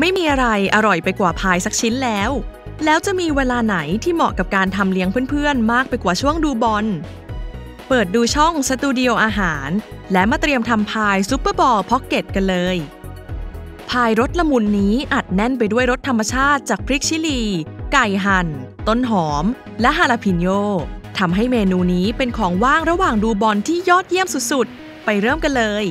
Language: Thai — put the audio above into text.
ไม่มีอะไรอร่อยไปกว่าพายสักชิ้นแล้วจะมีเวลาไหนที่เหมาะกับการทำเลี้ยงเพื่อนๆมากไปกว่าช่วงดูบอลเปิดดูช่องสตูดิโออาหารและมาเตรียมทำพายซุปเปอร์บอลพ็อกเก็ตกันเลยพายรสละมุนนี้อัดแน่นไปด้วยรสธรรมชาติจากพริกชิลีไก่หั่นต้นหอมและฮาลาพิโญทำให้เมนูนี้เป็นของว่างระหว่างดูบอลที่ยอดเยี่ยมสุดๆไปเริ่มกันเลย